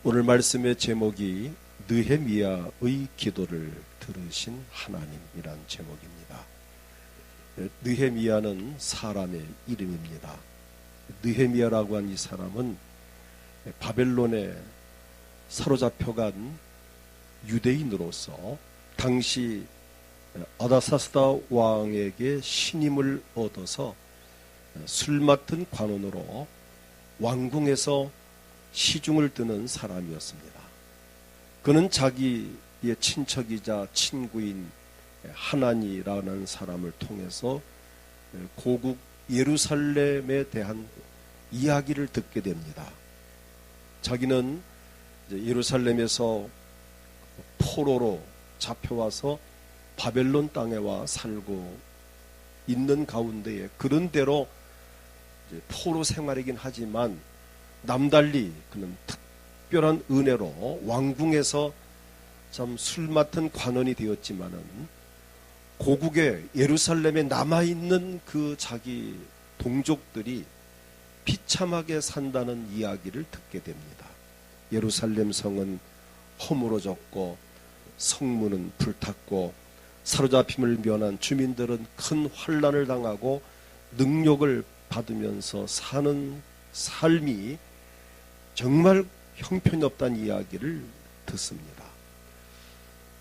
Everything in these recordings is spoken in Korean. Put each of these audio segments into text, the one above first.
오늘 말씀의 제목이 느헤미야의 기도를 들으신 하나님이란 제목입니다. 느헤미야는 사람의 이름입니다. 느헤미야라고 한 이 사람은 바벨론에 사로잡혀간 유대인으로서 당시 아다사스다 왕에게 신임을 얻어서 술 맡은 관원으로 왕궁에서 시중을 드는 사람이었습니다. 그는 자기의 친척이자 친구인 하나니라는 사람을 통해서 고국 예루살렘에 대한 이야기를 듣게 됩니다. 자기는 예루살렘에서 포로로 잡혀와서 바벨론 땅에 와 살고 있는 가운데에 그런 대로 포로 생활이긴 하지만 남달리 그는 특별한 은혜로 왕궁에서 참 술 맡은 관원이 되었지만은 고국의 예루살렘에 남아있는 그 자기 동족들이 비참하게 산다는 이야기를 듣게 됩니다. 예루살렘 성은 허물어졌고 성문은 불탔고 사로잡힘을 면한 주민들은 큰 환난을 당하고 능욕을 받으면서 사는 삶이 정말 형편없다는 이야기를 듣습니다.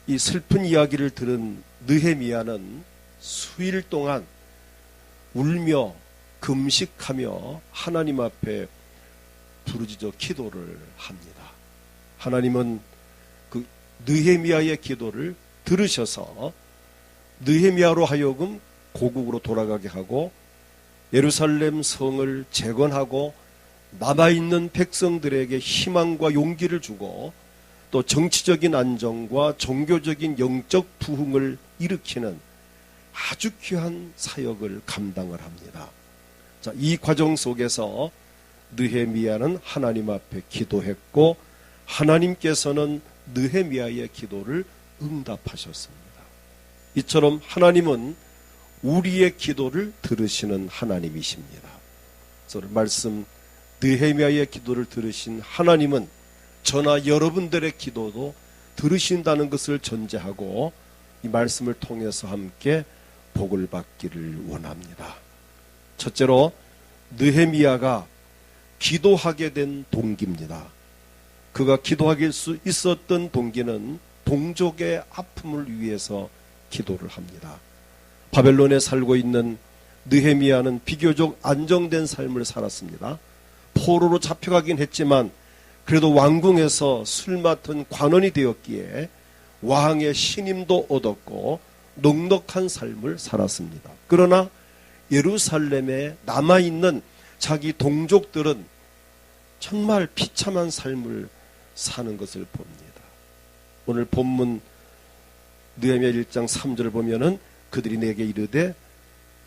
이 슬픈 이야기를 들은 느헤미야는 수일 동안 울며 금식하며 하나님 앞에 부르짖어 기도를 합니다. 하나님은 그 느헤미야의 기도를 들으셔서 느헤미야로 하여금 고국으로 돌아가게 하고 예루살렘 성을 재건하고 남아있는 백성들에게 희망과 용기를 주고 또 정치적인 안정과 종교적인 영적 부흥을 일으키는 아주 귀한 사역을 감당을 합니다. 자, 이 과정 속에서 느헤미야는 하나님 앞에 기도했고 하나님께서는 느헤미야의 기도를 응답하셨습니다. 이처럼 하나님은 우리의 기도를 들으시는 하나님이십니다. 오늘 말씀 느헤미야의 기도를 들으신 하나님은 저나 여러분들의 기도도 들으신다는 것을 전제하고 이 말씀을 통해서 함께 복을 받기를 원합니다. 첫째로 느헤미야가 기도하게 된 동기입니다. 그가 기도하길 수 있었던 동기는 동족의 아픔을 위해서 기도를 합니다. 바벨론에 살고 있는 느헤미야는 비교적 안정된 삶을 살았습니다. 포로로 잡혀가긴 했지만 그래도 왕궁에서 술 맡은 관원이 되었기에 왕의 신임도 얻었고 넉넉한 삶을 살았습니다. 그러나 예루살렘에 남아있는 자기 동족들은 정말 비참한 삶을 사는 것을 봅니다. 오늘 본문 느헤미야 1장 3절을 보면은 그들이 내게 이르되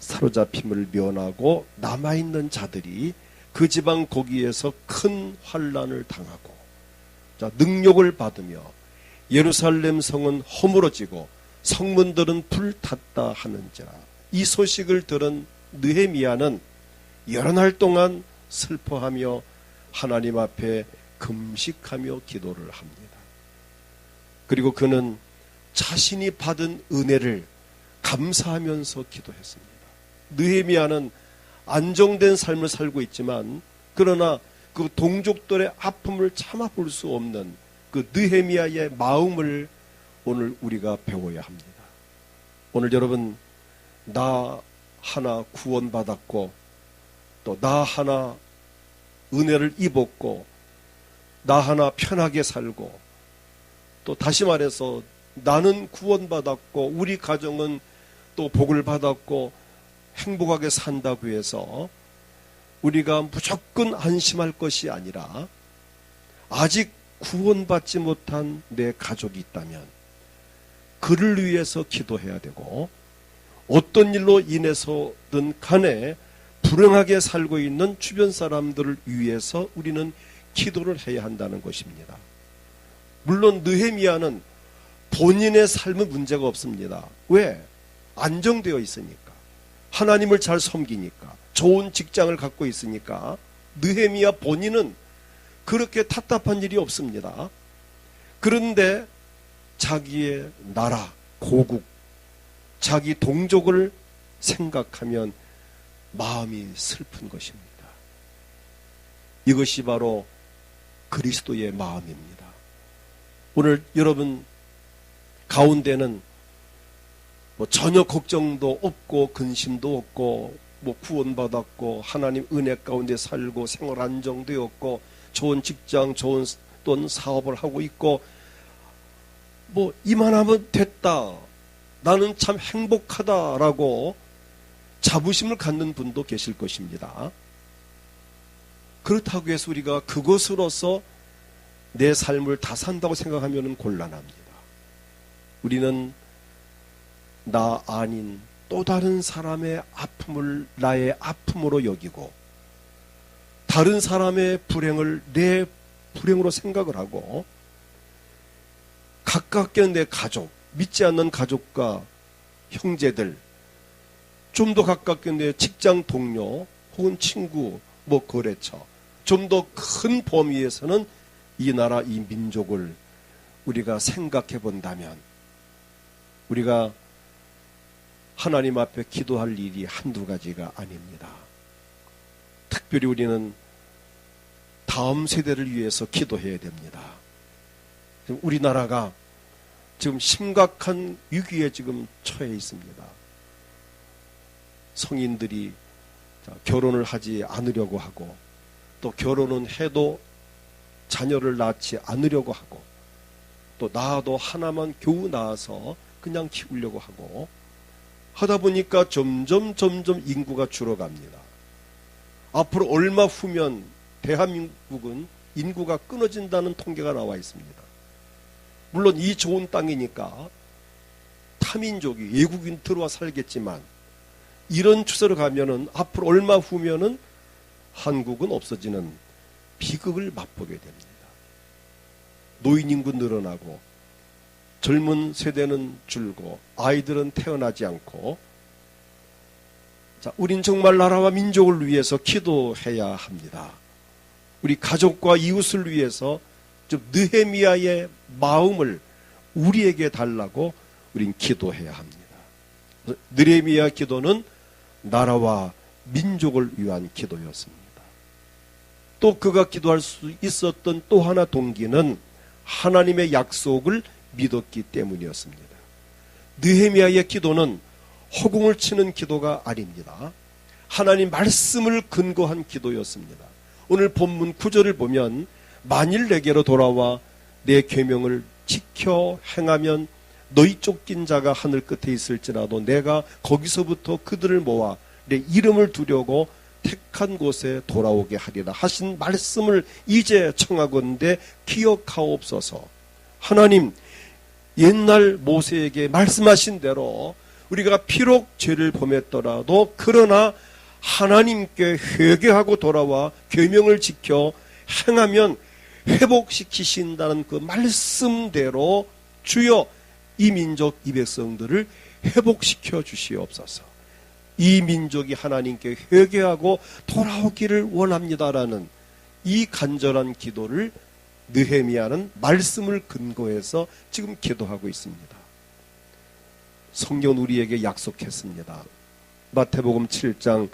사로잡힘을 면하고 남아있는 자들이 그 지방 거기에서 큰 환난을 당하고 능욕을 받으며 예루살렘 성은 허물어지고 성문들은 불탔다 하는지라. 이 소식을 들은 느헤미야는 여러 날 동안 슬퍼하며 하나님 앞에 금식하며 기도를 합니다. 그리고 그는 자신이 받은 은혜를 감사하면서 기도했습니다. 느헤미야는 안정된 삶을 살고 있지만 그러나 그 동족들의 아픔을 참아볼 수 없는 그 느헤미야의 마음을 오늘 우리가 배워야 합니다. 오늘 여러분 나 하나 구원받았고 또 나 하나 은혜를 입었고 나 하나 편하게 살고 또 다시 말해서 나는 구원받았고 우리 가정은 또 복을 받았고 행복하게 산다고 해서 우리가 무조건 안심할 것이 아니라 아직 구원받지 못한 내 가족이 있다면 그를 위해서 기도해야 되고 어떤 일로 인해서든 간에 불행하게 살고 있는 주변 사람들을 위해서 우리는 기도를 해야 한다는 것입니다. 물론 느헤미야는 본인의 삶은 문제가 없습니다. 왜? 안정되어 있으니까. 하나님을 잘 섬기니까. 좋은 직장을 갖고 있으니까. 느헤미야 본인은 그렇게 답답한 일이 없습니다. 그런데 자기의 나라, 고국, 자기 동족을 생각하면 마음이 슬픈 것입니다. 이것이 바로 그리스도의 마음입니다. 오늘 여러분 가운데는 전혀 걱정도 없고 근심도 없고 구원받았고 하나님 은혜 가운데 살고 생활 안정되었고 좋은 직장, 좋은 돈 사업을 하고 있고 이만하면 됐다. 나는 참 행복하다라고 자부심을 갖는 분도 계실 것입니다. 그렇다고 해서 우리가 그것으로서 내 삶을 다 산다고 생각하면 곤란합니다. 우리는 나 아닌 또 다른 사람의 아픔을 나의 아픔으로 여기고 다른 사람의 불행을 내 불행으로 생각을 하고 가깝게 내 가족, 믿지 않는 가족과 형제들, 좀 더 가깝게 내 직장 동료 혹은 친구, 거래처, 좀 더 큰 범위에서는 이 나라, 이 민족을 우리가 생각해 본다면 우리가 하나님 앞에 기도할 일이 한두 가지가 아닙니다. 특별히 우리는 다음 세대를 위해서 기도해야 됩니다. 우리나라가 지금 심각한 위기에 지금 처해 있습니다. 성인들이 결혼을 하지 않으려고 하고 또 결혼은 해도 자녀를 낳지 않으려고 하고 또 낳아도 하나만 겨우 낳아서 그냥 키우려고 하고 하다 보니까 점점 인구가 줄어갑니다. 앞으로 얼마 후면 대한민국은 인구가 끊어진다는 통계가 나와 있습니다. 물론 이 좋은 땅이니까 타민족이 외국인 들어와 살겠지만 이런 추세로 가면은 앞으로 얼마 후면은 한국은 없어지는 비극을 맛보게 됩니다. 노인 인구 늘어나고 젊은 세대는 줄고 아이들은 태어나지 않고 우린 정말 나라와 민족을 위해서 기도해야 합니다. 우리 가족과 이웃을 위해서 좀 느헤미야의 마음을 우리에게 달라고 우린 기도해야 합니다. 느헤미야 기도는 나라와 민족을 위한 기도였습니다. 또 그가 기도할 수 있었던 또 하나 동기는 하나님의 약속을 믿었기 때문이었습니다. 느헤미야의 기도는 허공을 치는 기도가 아닙니다. 하나님 말씀을 근거한 기도였습니다. 오늘 본문 9절을 보면 만일 내게로 돌아와 내 계명을 지켜 행하면 너희 쫓긴 자가 하늘 끝에 있을지라도 내가 거기서부터 그들을 모아 내 이름을 두려고 택한 곳에 돌아오게 하리라 하신 말씀을 이제 청하건대 기억하옵소서. 하나님 옛날 모세에게 말씀하신 대로 우리가 비록 죄를 범했더라도 그러나 하나님께 회개하고 돌아와 계명을 지켜 행하면 회복시키신다는 그 말씀대로 주여 이 민족 이 백성들을 회복시켜 주시옵소서. 이 민족이 하나님께 회개하고 돌아오기를 원합니다라는 이 간절한 기도를 느헤미야는 말씀을 근거해서 지금 기도하고 있습니다. 성경은 우리에게 약속했습니다. 마태복음 7장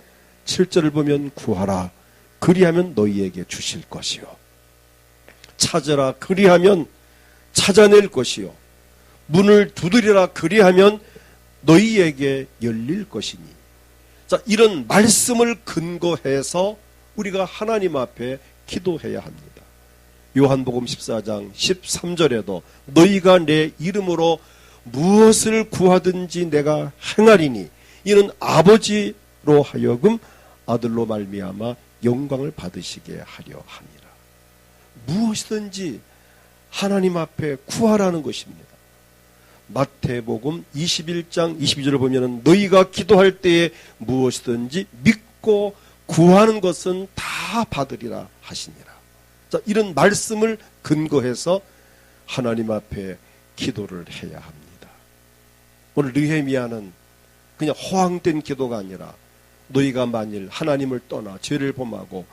7절을 보면 구하라 그리하면 너희에게 주실 것이요 찾으라 그리하면 찾아낼 것이요 문을 두드리라 그리하면 너희에게 열릴 것이니. 자, 이런 말씀을 근거해서 우리가 하나님 앞에 기도해야 합니다. 요한복음 14장 13절에도 너희가 내 이름으로 무엇을 구하든지 내가 행하리니 이는 아버지로 하여금 아들로 말미암아 영광을 받으시게 하려 함이라. 무엇이든지 하나님 앞에 구하라는 것입니다. 마태복음 21장 22절을 보면 너희가 기도할 때에 무엇이든지 믿고 구하는 것은 다 받으리라 하시니라. 자, 이런 말씀을 근거해서 하나님 앞에 기도를 해야 합니다. 오늘 느헤미야는 그냥 허황된 기도가 아니라 너희가 만일 하나님을 떠나 죄를 범하고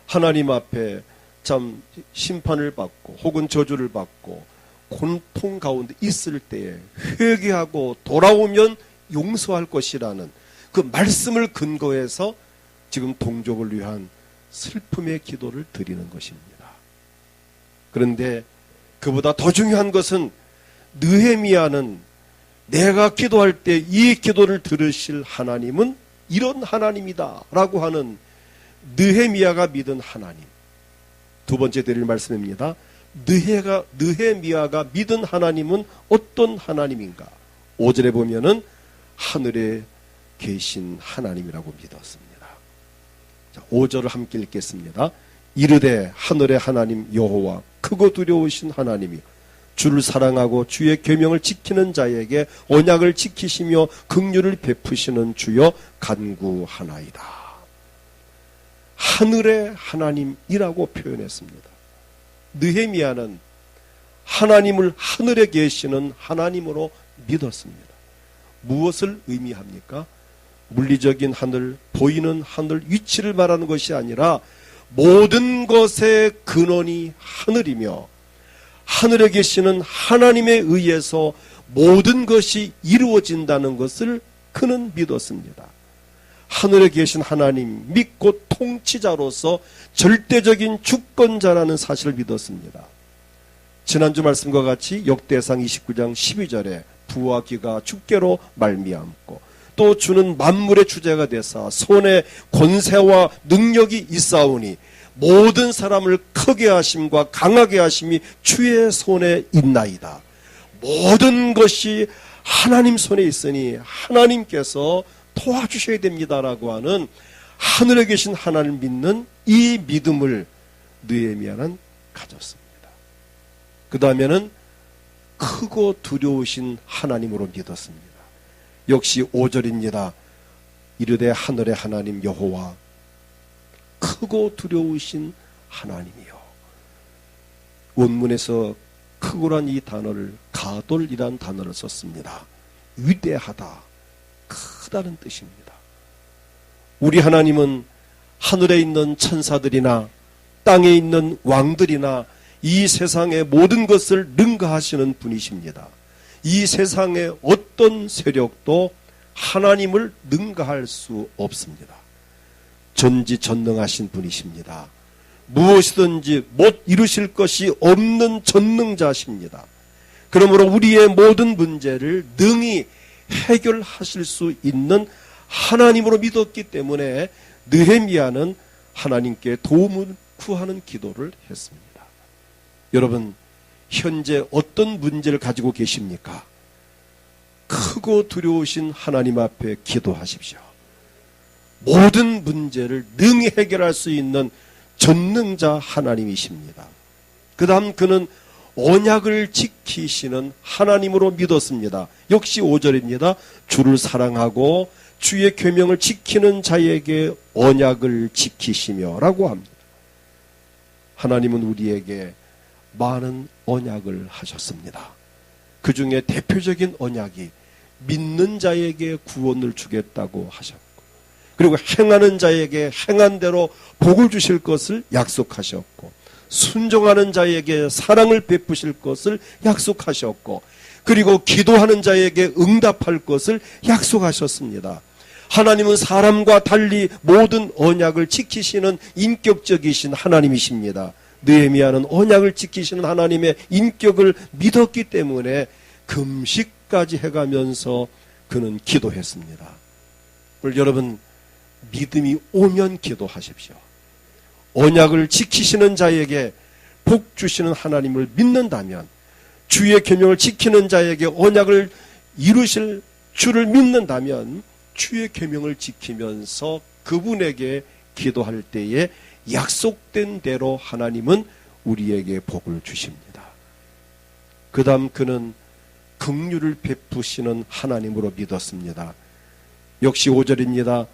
하나님 앞에 참 심판을 받고 혹은 저주를 받고 고통 가운데 있을 때에 회개하고 돌아오면 용서할 것이라는 그 말씀을 근거해서 지금 동족을 위한 슬픔의 기도를 드리는 것입니다. 그런데 그보다 더 중요한 것은 느헤미야는 내가 기도할 때 이 기도를 들으실 하나님은 이런 하나님이다 라고 하는 느헤미야가 믿은 하나님. 두 번째 드릴 말씀입니다. 느헤미야가 믿은 하나님은 어떤 하나님인가? 5절에 보면은 하늘에 계신 하나님이라고 믿었습니다. 자, 5절을 함께 읽겠습니다. 이르되 하늘의 하나님 여호와 크고 두려우신 하나님이 주를 사랑하고 주의 계명을 지키는 자에게 언약을 지키시며 긍휼을 베푸시는 주여 간구하나이다. 하늘의 하나님이라고 표현했습니다. 느헤미야는 하나님을 하늘에 계시는 하나님으로 믿었습니다. 무엇을 의미합니까? 물리적인 하늘, 보이는 하늘, 위치를 말하는 것이 아니라 모든 것의 근원이 하늘이며 하늘에 계시는 하나님에 의해서 모든 것이 이루어진다는 것을 그는 믿었습니다. 하늘에 계신 하나님, 믿고 통치자로서 절대적인 주권자라는 사실을 믿었습니다. 지난주 말씀과 같이 역대상 29장 12절에 부와 기가 주께로 말미암고 또 주는 만물의 주제가 되사 손에 권세와 능력이 있사오니 모든 사람을 크게 하심과 강하게 하심이 주의 손에 있나이다. 모든 것이 하나님 손에 있으니 하나님께서 도와주셔야 됩니다라고 하는 하늘에 계신 하나님을 믿는 이 믿음을 느헤미야는 가졌습니다. 그 다음에는 크고 두려우신 하나님으로 믿었습니다. 역시 5절입니다. 이르되 하늘의 하나님 여호와 크고 두려우신 하나님이요. 원문에서 크고란 이 단어를 가돌이란 단어를 썼습니다. 위대하다, 크다는 뜻입니다. 우리 하나님은 하늘에 있는 천사들이나 땅에 있는 왕들이나 이 세상의 모든 것을 능가하시는 분이십니다. 이 세상의 어떤 세력도 하나님을 능가할 수 없습니다. 전지전능하신 분이십니다. 무엇이든지 못 이루실 것이 없는 전능자십니다. 그러므로 우리의 모든 문제를 능히 해결하실 수 있는 하나님으로 믿었기 때문에 느헤미야는 하나님께 도움을 구하는 기도를 했습니다. 여러분, 현재 어떤 문제를 가지고 계십니까? 크고 두려우신 하나님 앞에 기도하십시오. 모든 문제를 능히 해결할 수 있는 전능자 하나님이십니다. 그 다음 그는 언약을 지키시는 하나님으로 믿었습니다. 역시 5절입니다. 주를 사랑하고 주의 계명을 지키는 자에게 언약을 지키시며 라고 합니다. 하나님은 우리에게 많은 언약을 하셨습니다. 그 중에 대표적인 언약이 믿는 자에게 구원을 주겠다고 하셨고, 그리고 행하는 자에게 행한 대로 복을 주실 것을 약속하셨고, 순종하는 자에게 사랑을 베푸실 것을 약속하셨고, 그리고 기도하는 자에게 응답할 것을 약속하셨습니다. 하나님은 사람과 달리 모든 언약을 지키시는 인격적이신 하나님이십니다. 느헤미야는 언약을 지키시는 하나님의 인격을 믿었기 때문에 금식까지 해가면서 그는 기도했습니다. 오늘 여러분, 믿음이 오면 기도하십시오. 언약을 지키시는 자에게 복 주시는 하나님을 믿는다면, 주의 계명을 지키는 자에게 언약을 이루실 주를 믿는다면 주의 계명을 지키면서 그분에게 기도할 때에 약속된 대로 하나님은 우리에게 복을 주십니다. 그 다음 그는 긍휼을 베푸시는 하나님으로 믿었습니다. 역시 5절입니다.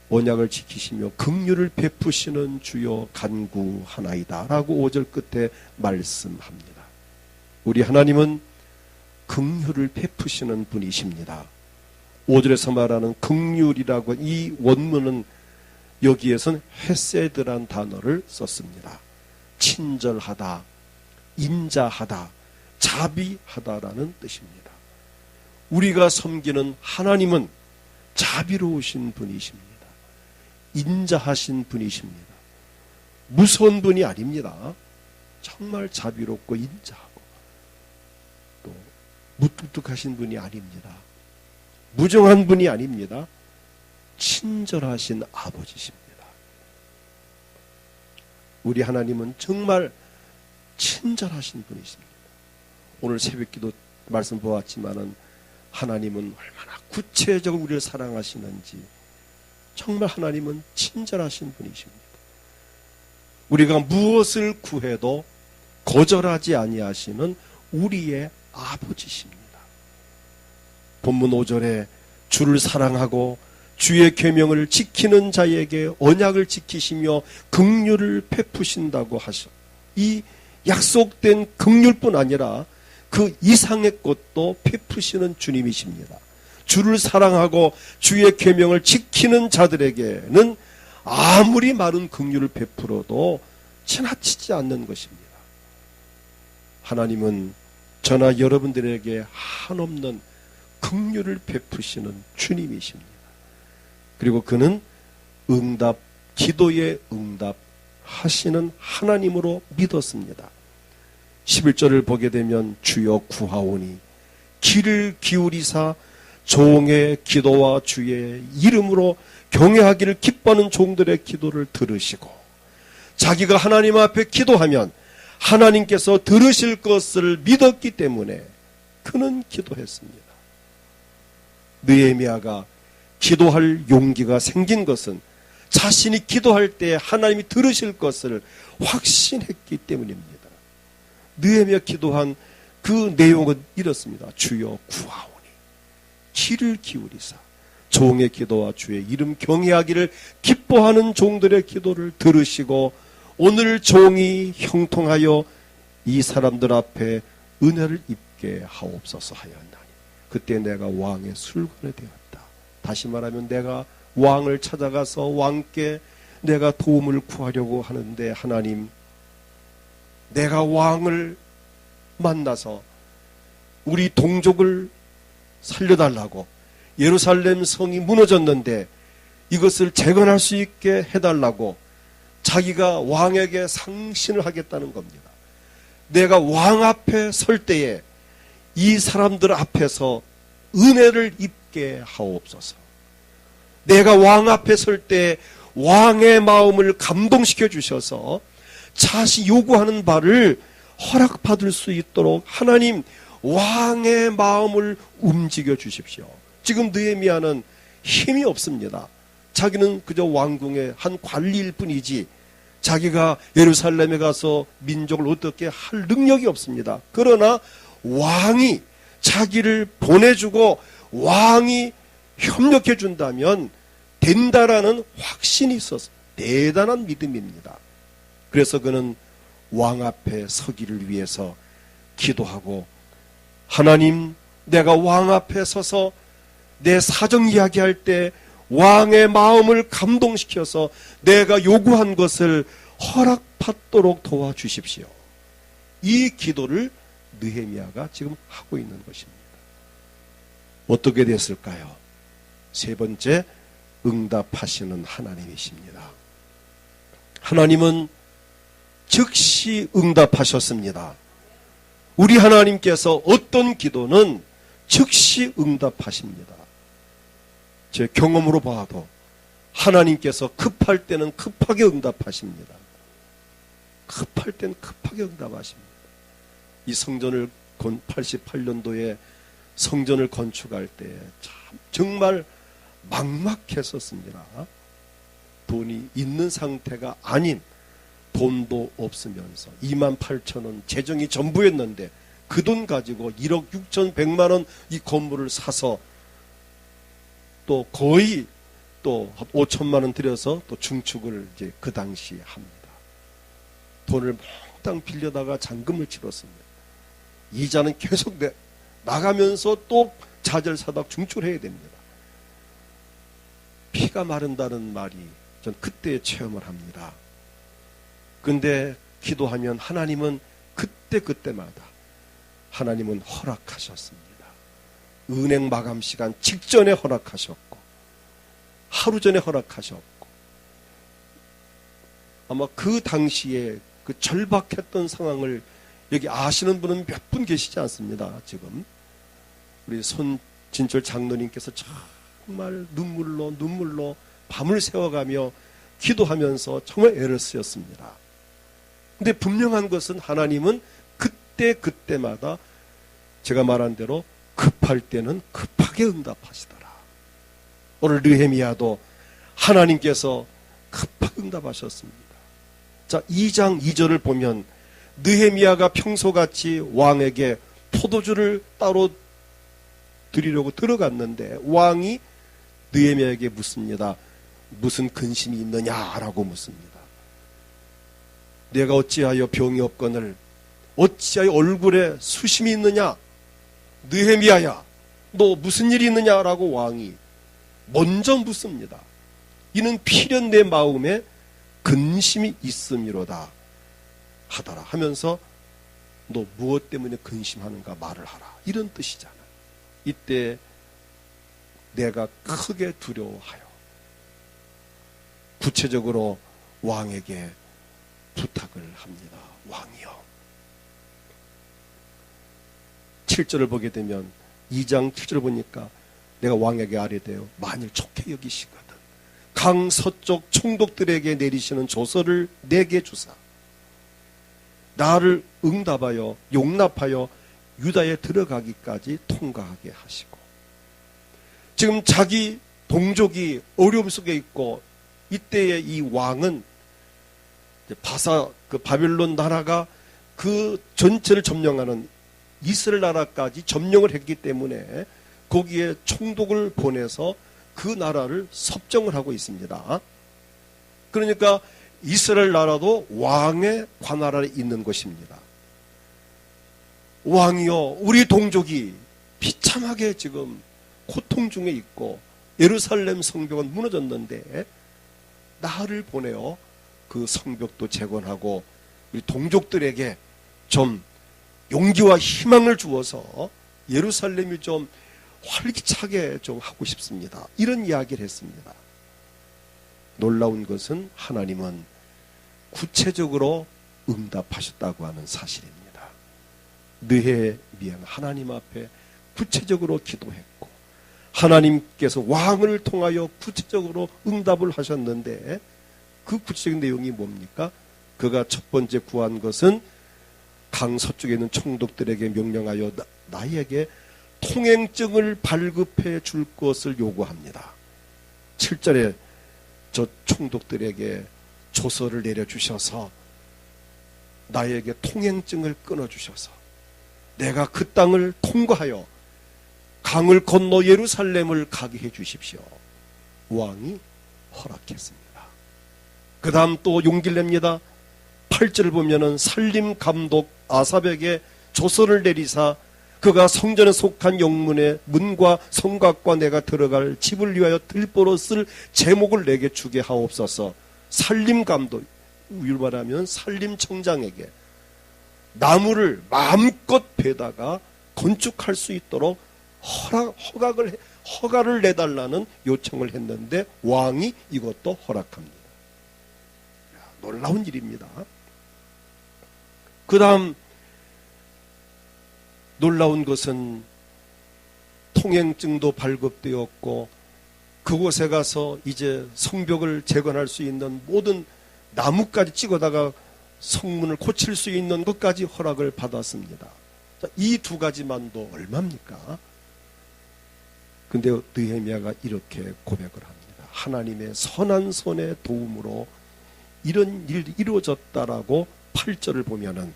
언약을 지키시며 긍휼을 베푸시는 주여 간구하나이다 라고 5절 끝에 말씀합니다. 우리 하나님은 긍휼을 베푸시는 분이십니다. 5절에서 말하는 긍휼이라고 이 원문은 여기에선 헤세드란 단어를 썼습니다. 친절하다, 인자하다, 자비하다라는 뜻입니다. 우리가 섬기는 하나님은 자비로우신 분이십니다. 인자하신 분이십니다. 무서운 분이 아닙니다. 정말 자비롭고 인자하고 또 무뚝뚝하신 분이 아닙니다. 무정한 분이 아닙니다. 친절하신 아버지십니다. 우리 하나님은 정말 친절하신 분이십니다. 오늘 새벽기도 말씀 보았지만은 하나님은 얼마나 구체적으로 우리를 사랑하시는지 정말 하나님은 친절하신 분이십니다. 우리가 무엇을 구해도 거절하지 아니하시는 우리의 아버지십니다. 본문 5절에 주를 사랑하고 주의 계명을 지키는 자에게 언약을 지키시며 긍휼을 베푸신다고 하셔. 이 약속된 긍휼뿐 아니라 그 이상의 것도 베푸시는 주님이십니다. 주를 사랑하고 주의 계명을 지키는 자들에게는 아무리 많은 긍휼을 베풀어도 지나치지 않는 것입니다. 하나님은 저나 여러분들에게 한없는 긍휼을 베푸시는 주님이십니다. 그리고 그는 기도에 응답하시는 하나님으로 믿었습니다. 11절을 보게 되면 주여 구하오니 귀를 기울이사 종의 기도와 주의 이름으로 경외하기를 기뻐하는 종들의 기도를 들으시고, 자기가 하나님 앞에 기도하면 하나님께서 들으실 것을 믿었기 때문에 그는 기도했습니다. 느헤미야가 기도할 용기가 생긴 것은 자신이 기도할 때 하나님이 들으실 것을 확신했기 때문입니다. 느헤미야 기도한 그 내용은 이렇습니다. 주여 구하오니 귀를 기울이사 종의 기도와 주의 이름 경외하기를 기뻐하는 종들의 기도를 들으시고 오늘 종이 형통하여 이 사람들 앞에 은혜를 입게 하옵소서 하였나니 그때 내가 왕의 술관에 되었다. 다시 말하면 내가 왕을 찾아가서 왕께 내가 도움을 구하려고 하는데, 하나님, 내가 왕을 만나서 우리 동족을 살려달라고, 예루살렘 성이 무너졌는데 이것을 재건할 수 있게 해달라고 자기가 왕에게 상신을 하겠다는 겁니다. 내가 왕 앞에 설 때에 이 사람들 앞에서 은혜를 입게 하옵소서. 내가 왕 앞에 설 때 왕의 마음을 감동시켜 주셔서 자신이 요구하는 바를 허락받을 수 있도록 하나님 왕의 마음을 움직여 주십시오. 지금 느헤미야는 힘이 없습니다. 자기는 그저 왕궁의 한 관리일 뿐이지 자기가 예루살렘에 가서 민족을 어떻게 할 능력이 없습니다. 그러나 왕이 자기를 보내주고 왕이 협력해 준다면 된다라는 확신이 있어서 대단한 믿음입니다. 그래서 그는 왕 앞에 서기를 위해서 기도하고, 하나님, 내가 왕 앞에 서서 내 사정 이야기할 때 왕의 마음을 감동시켜서 내가 요구한 것을 허락받도록 도와주십시오. 이 기도를 느헤미야가 지금 하고 있는 것입니다. 어떻게 됐을까요? 세 번째, 응답하시는 하나님이십니다. 하나님은 즉시 응답하셨습니다. 우리 하나님께서 어떤 기도는 즉시 응답하십니다. 제 경험으로 봐도 하나님께서 급할 때는 급하게 응답하십니다. 급할 때는 급하게 응답하십니다. 이 성전을 88년도에 성전을 건축할 때 참 정말 막막했었습니다. 돈이 있는 상태가 아닌, 돈도 없으면서 28,000원 재정이 전부였는데 그 돈 가지고 1억 6,100만 원 이 건물을 사서 또 거의 또 5천만 원 들여서 또 증축을 이제 그 당시에 합니다. 돈을 몽땅 빌려다가 잔금을 치렀습니다. 이자는 계속 나가면서 또 자재를 사다 증축을 해야 됩니다. 피가 마른다는 말이 전 그때 체험을 합니다. 근데 기도하면 하나님은 그때마다 하나님은 허락하셨습니다. 은행 마감 시간 직전에 허락하셨고, 하루 전에 허락하셨고, 아마 그 당시에 그 절박했던 상황을 여기 아시는 분은 몇 분 계시지 않습니다. 지금 우리 손진철 장로님께서 정말 눈물로 밤을 새워가며 기도하면서 정말 애를 쓰였습니다. 근데 분명한 것은 하나님은 그때마다 제가 말한 대로 급할 때는 급하게 응답하시더라. 오늘 느헤미야도 하나님께서 급하게 응답하셨습니다. 자, 2장 2절을 보면 느헤미야가 평소같이 왕에게 포도주를 따로 드리려고 들어갔는데 왕이 느헤미야에게 묻습니다. 무슨 근심이 있느냐라고 묻습니다. 내가 어찌하여 병이 없거늘 어찌하여 얼굴에 수심이 있느냐? 느헤미야야, 너 무슨 일이 있느냐라고 왕이 먼저 묻습니다. 이는 필연 내 마음에 근심이 있음이로다 하더라 하면서 너 무엇 때문에 근심하는가 말을 하라, 이런 뜻이잖아. 이때 내가 크게 두려워하여 구체적으로 왕에게 부탁을 합니다. 왕이여. 7절을 보게 되면 2장 7절을 보니까 내가 왕에게 아뢰되어 만일 좋게 여기시거든 강 서쪽 총독들에게 내리시는 조서를 내게 주사 나를 응답하여 용납하여 유다에 들어가기까지 통과하게 하시고. 지금 자기 동족이 어려움 속에 있고, 이때의 이 왕은 그 바빌론 나라가 그 전체를 점령하는 이스라엘 나라까지 점령을 했기 때문에 거기에 총독을 보내서 그 나라를 섭정을 하고 있습니다. 그러니까 이스라엘 나라도 왕의 관 아래에 있는 것입니다. 왕이여, 우리 동족이 비참하게 지금 고통 중에 있고 예루살렘 성벽은 무너졌는데 나를 보내어 그 성벽도 재건하고 우리 동족들에게 좀 용기와 희망을 주어서 예루살렘이 좀 활기차게 좀 하고 싶습니다. 이런 이야기를 했습니다. 놀라운 것은 하나님은 구체적으로 응답하셨다고 하는 사실입니다. 느헤미야는 하나님 앞에 구체적으로 기도했고 하나님께서 왕을 통하여 구체적으로 응답을 하셨는데 그 구체적인 내용이 뭡니까? 그가 첫 번째 구한 것은 강 서쪽에 있는 총독들에게 명령하여 나에게 통행증을 발급해 줄 것을 요구합니다. 7절에 저 총독들에게 조서를 내려주셔서 나에게 통행증을 끊어주셔서 내가 그 땅을 통과하여 강을 건너 예루살렘을 가게 해 주십시오. 왕이 허락했습니다. 그 다음 또 용기를 냅니다. 8절을 보면은 살림 감독 아삽에게 조서를 내리사 그가 성전에 속한 영문의 문과 성곽과 내가 들어갈 집을 위하여 들보로 쓸 제목을 내게 주게 하옵소서. 살림 감독, 말하면 살림청장에게 나무를 마음껏 베다가 건축할 수 있도록 허가를 내달라는 요청을 했는데 왕이 이것도 허락합니다. 놀라운 일입니다. 그 다음 놀라운 것은 통행증도 발급되었고 그곳에 가서 이제 성벽을 재건할 수 있는 모든 나무까지 찍어다가 성문을 고칠 수 있는 것까지 허락을 받았습니다. 이 두 가지만도 얼마입니까? 근데 느헤미야가 이렇게 고백을 합니다. 하나님의 선한 손의 도움으로 이런 일이 이루어졌다라고 8절을 보면은,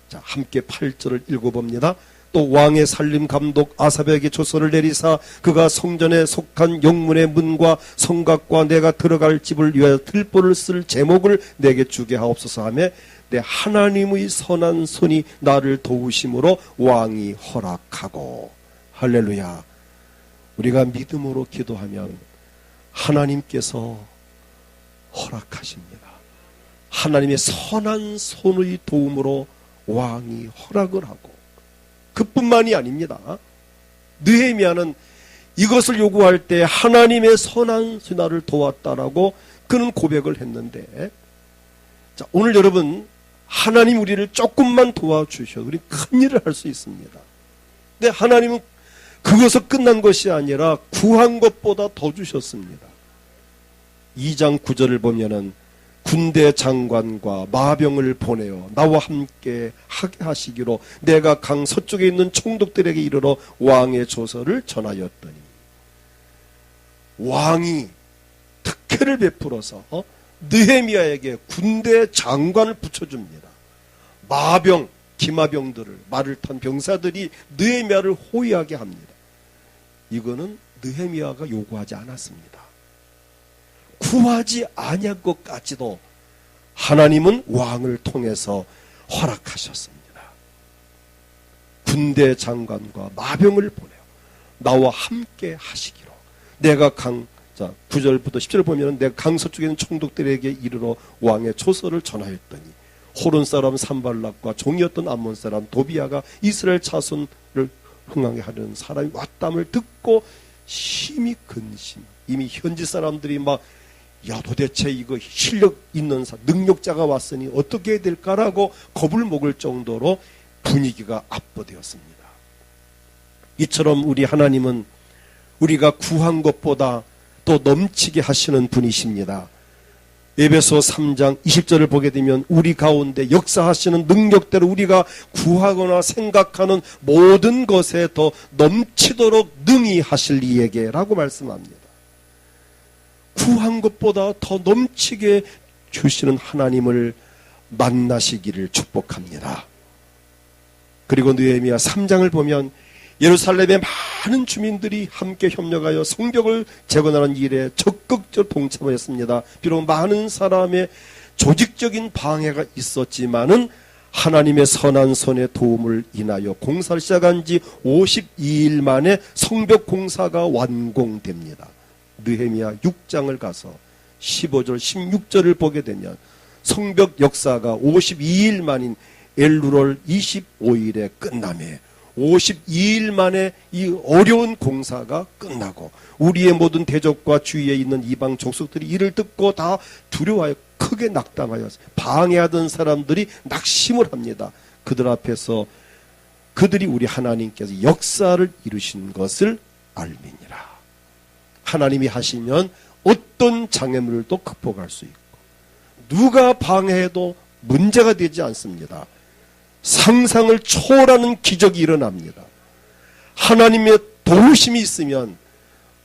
자, 함께 8절을 읽어봅니다. 또 왕의 살림 감독 아삽에게 조서를 내리사 그가 성전에 속한 영문의 문과 성곽과 내가 들어갈 집을 위하여 들보를 쓸 제목을 내게 주게 하옵소서 하며 내 하나님의 선한 손이 나를 도우심으로 왕이 허락하고. 할렐루야. 우리가 믿음으로 기도하면 하나님께서 허락하십니다. 하나님의 선한 손의 도움으로 왕이 허락을 하고, 그뿐만이 아닙니다. 느헤미야는 이것을 요구할 때 하나님의 선한 손을 도왔다라고 그는 고백을 했는데, 자, 오늘 여러분, 하나님 우리를 조금만 도와주셔도 우리 큰 일을 할 수 있습니다. 근데 하나님은 그것서 끝난 것이 아니라 구한 것보다 더 주셨습니다. 2장 9절을 보면은 군대 장관과 마병을 보내어 나와 함께 하게 하시기로 내가 강 서쪽에 있는 총독들에게 이르러 왕의 조서를 전하였더니, 왕이 특혜를 베풀어서 느헤미야에게 군대 장관을 붙여줍니다. 마병, 기마병들을, 말을 탄 병사들이 느헤미야를 호위하게 합니다. 이거는 느헤미야가 요구하지 않았습니다. 구하지 아니할 것까지도 하나님은 왕을 통해서 허락하셨습니다. 군대 장관과 마병을 보내어 나와 함께 하시기로 내가 9절부터 10절을 보면 내가 강서쪽에 있는 총독들에게 이르러 왕의 조서를 전하였더니 호론 사람 산발락과 종이었던 암몬 사람 도비아가 이스라엘 자손을 흥하게 하려는 사람이 왔담을 듣고 심히 근심, 이미 현지 사람들이 막 야, 도대체 이거 실력 있는 능력자가 왔으니 어떻게 해야 될까라고 겁을 먹을 정도로 분위기가 압도되었습니다. 이처럼 우리 하나님은 우리가 구한 것보다 또 넘치게 하시는 분이십니다. 에베소 3장 20절을 보게 되면 우리 가운데 역사하시는 능력대로 우리가 구하거나 생각하는 모든 것에 더 넘치도록 능히 하실 이에게 라고 말씀합니다. 구한 것보다 더 넘치게 주시는 하나님을 만나시기를 축복합니다. 그리고 느헤미야 3장을 보면 예루살렘의 많은 주민들이 함께 협력하여 성벽을 재건하는 일에 적극적으로 동참하였습니다. 비록 많은 사람의 조직적인 방해가 있었지만은 하나님의 선한 손의 도움을 인하여 공사를 시작한 지 52일 만에 성벽 공사가 완공됩니다. 느헤미야 6장을 가서 15절 16절을 보게 되면 성벽 역사가 52일 만인 엘루월 25일에 끝나며 52일 만에 이 어려운 공사가 끝나고 우리의 모든 대적과 주위에 있는 이방 족속들이 이를 듣고 다 두려워하여 크게 낙담하여 방해하던 사람들이 낙심을 합니다. 그들 앞에서 그들이 우리 하나님께서 역사를 이루신 것을 알미니라. 하나님이 하시면 어떤 장애물도 극복할 수 있고 누가 방해해도 문제가 되지 않습니다. 상상을 초월하는 기적이 일어납니다. 하나님의 도우심이 있으면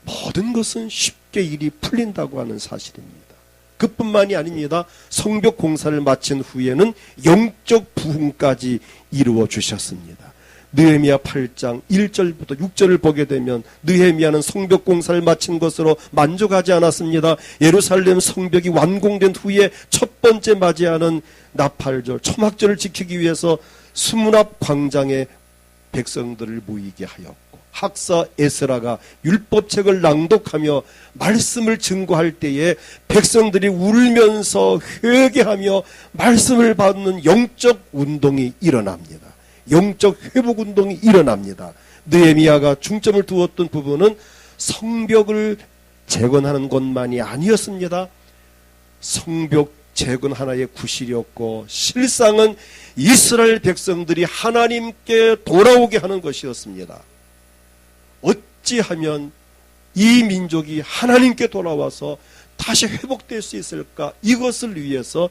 모든 것은 쉽게 일이 풀린다고 하는 사실입니다. 그뿐만이 아닙니다. 성벽 공사를 마친 후에는 영적 부흥까지 이루어 주셨습니다. 느헤미야 8장 1절부터 6절을 보게 되면 느헤미야는 성벽 공사를 마친 것으로 만족하지 않았습니다. 예루살렘 성벽이 완공된 후에 첫 번째 맞이하는 나팔절, 초막절을 지키기 위해서 수문 앞 광장에 백성들을 모이게 하였고 학사 에스라가 율법책을 낭독하며 말씀을 증거할 때에 백성들이 울면서 회개하며 말씀을 받는 영적 운동이 일어납니다. 영적 회복 운동이 일어납니다. 느헤미야가 중점을 두었던 부분은 성벽을 재건하는 것만이 아니었습니다. 성벽 재건 하나의 구실이었고 실상은 이스라엘 백성들이 하나님께 돌아오게 하는 것이었습니다. 어찌하면 이 민족이 하나님께 돌아와서 다시 회복될 수 있을까? 이것을 위해서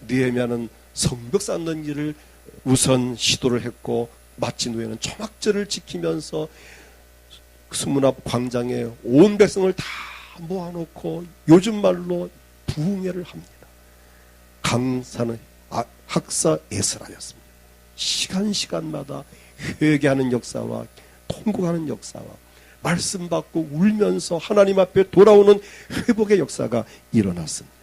느헤미야는 성벽 쌓는 일을 우선 시도를 했고 마친 후에는 초막절을 지키면서 수문 앞 광장에 온 백성을 다 모아놓고 요즘 말로 부흥회를 합니다. 강사는 학사 에스라였습니다. 시간마다 회개하는 역사와 통곡하는 역사와 말씀 받고 울면서 하나님 앞에 돌아오는 회복의 역사가 일어났습니다.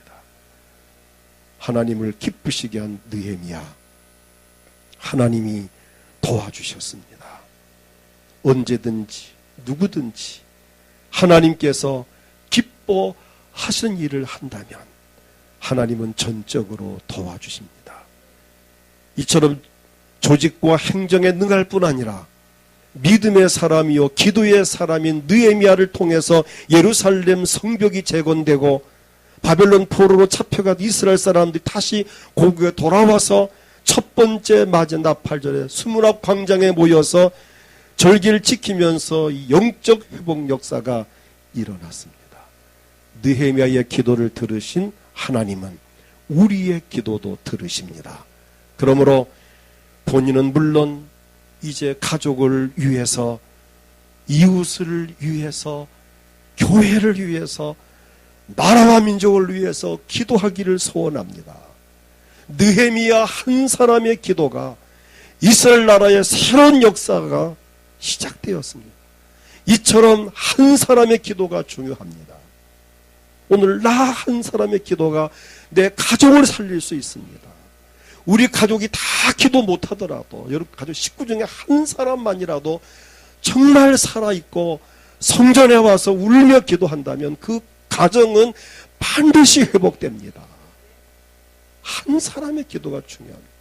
하나님을 기쁘시게 한 느헤미야, 하나님이 도와주셨습니다. 언제든지 누구든지 하나님께서 기뻐하시는 일을 한다면 하나님은 전적으로 도와주십니다. 이처럼 조직과 행정에 능할 뿐 아니라 믿음의 사람이요 기도의 사람인 느헤미야를 통해서 예루살렘 성벽이 재건되고 바벨론 포로로 잡혀간 이스라엘 사람들이 다시 고국에 돌아와서 첫 번째 맞은 나팔절에 수문앞 광장에 모여서 절기를 지키면서 영적 회복 역사가 일어났습니다. 느헤미야의 기도를 들으신 하나님은 우리의 기도도 들으십니다. 그러므로 본인은 물론 이제 가족을 위해서, 이웃을 위해서, 교회를 위해서, 나라와 민족을 위해서 기도하기를 소원합니다. 느헤미야 한 사람의 기도가 이스라엘 나라의 새로운 역사가 시작되었습니다. 이처럼 한 사람의 기도가 중요합니다. 오늘 나 한 사람의 기도가 내 가족을 살릴 수 있습니다. 우리 가족이 다 기도 못하더라도 여러분 가족 식구 중에 한 사람만이라도 정말 살아있고 성전에 와서 울며 기도한다면 그 가정은 반드시 회복됩니다. 한 사람의 기도가 중요합니다.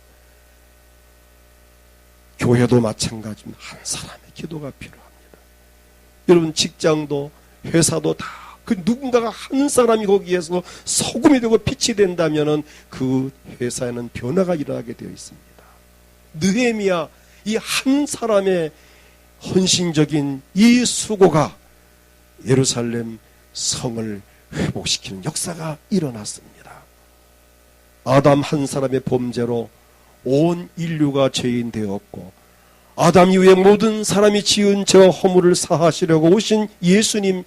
교회도 마찬가지입니다. 한 사람의 기도가 필요합니다. 여러분 직장도 회사도 다 그 누군가가 한 사람이 거기에서 소금이 되고 빛이 된다면 그 회사에는 변화가 일어나게 되어 있습니다. 느헤미야 이 한 사람의 헌신적인 이 수고가 예루살렘 성을 회복시키는 역사가 일어났습니다. 아담 한 사람의 범죄로 온 인류가 죄인 되었고 아담 이후에 모든 사람이 지은 죄와 허물을 사하시려고 오신 예수님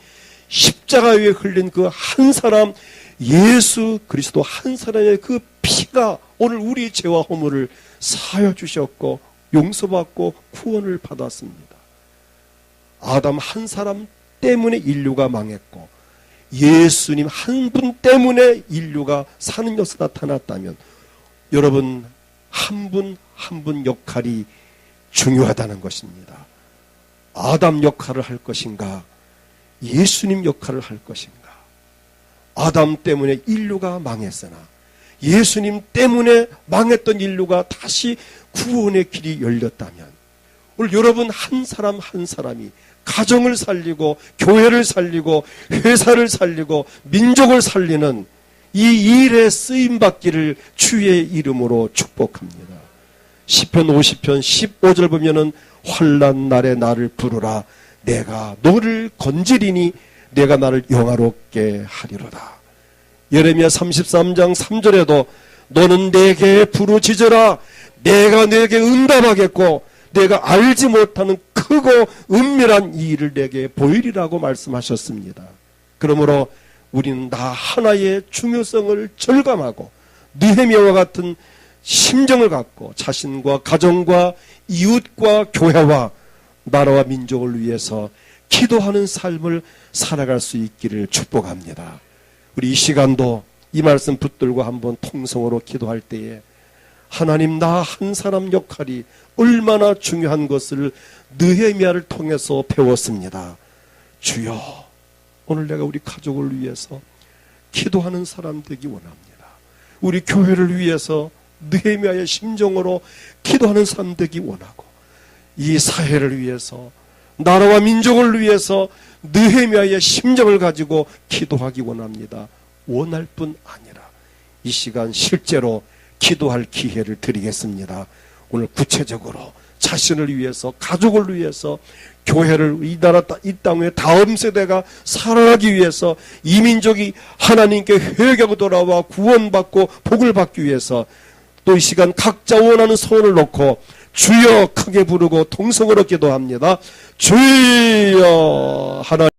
십자가 위에 흘린 그 한 사람 예수 그리스도 한 사람의 그 피가 오늘 우리 죄와 허물을 사하여 주셨고 용서받고 구원을 받았습니다. 아담 한 사람 때문에 인류가 망했고 예수님 한 분 때문에 인류가 사는 역사가 나타났다면 여러분 한 분 한 분 역할이 중요하다는 것입니다. 아담 역할을 할 것인가 예수님 역할을 할 것인가. 아담 때문에 인류가 망했으나 예수님 때문에 망했던 인류가 다시 구원의 길이 열렸다면 오늘 여러분 한 사람 한 사람이 가정을 살리고 교회를 살리고 회사를 살리고 민족을 살리는 이 일에 쓰임받기를 주의 이름으로 축복합니다. 시편 50편 15절 보면은 환난 날에 나를 부르라 내가 너를 건지리니 내가 나를 영화롭게 하리로다. 예레미야 33장 3절에도 너는 내게 부르짖어라 내가 내게 응답하겠고 내가 알지 못하는 크고 은밀한 이 일을 내게 보이리라고 말씀하셨습니다. 그러므로 우리는 나 하나의 중요성을 절감하고 느헤미야와 같은 심정을 갖고 자신과 가정과 이웃과 교회와 나라와 민족을 위해서 기도하는 삶을 살아갈 수 있기를 축복합니다. 우리 이 시간도 이 말씀 붙들고 한번 통성으로 기도할 때에 하나님 나 한 사람 역할이 얼마나 중요한 것을 느헤미야를 통해서 배웠습니다. 주여 오늘 내가 우리 가족을 위해서 기도하는 사람 되기 원합니다. 우리 교회를 위해서 느헤미야의 심정으로 기도하는 사람 되기 원하고 이 사회를 위해서 나라와 민족을 위해서 느헤미야의 심정을 가지고 기도하기 원합니다. 원할 뿐 아니라 이 시간 실제로 기도할 기회를 드리겠습니다. 오늘 구체적으로 자신을 위해서 가족을 위해서 교회를 이 나라 이 땅의 다음 세대가 살아가기 위해서 이 민족이 하나님께 회개하고 돌아와 구원받고 복을 받기 위해서 또 이 시간 각자 원하는 소원을 놓고 주여 크게 부르고 통성으로 기도합니다. 주여 하나님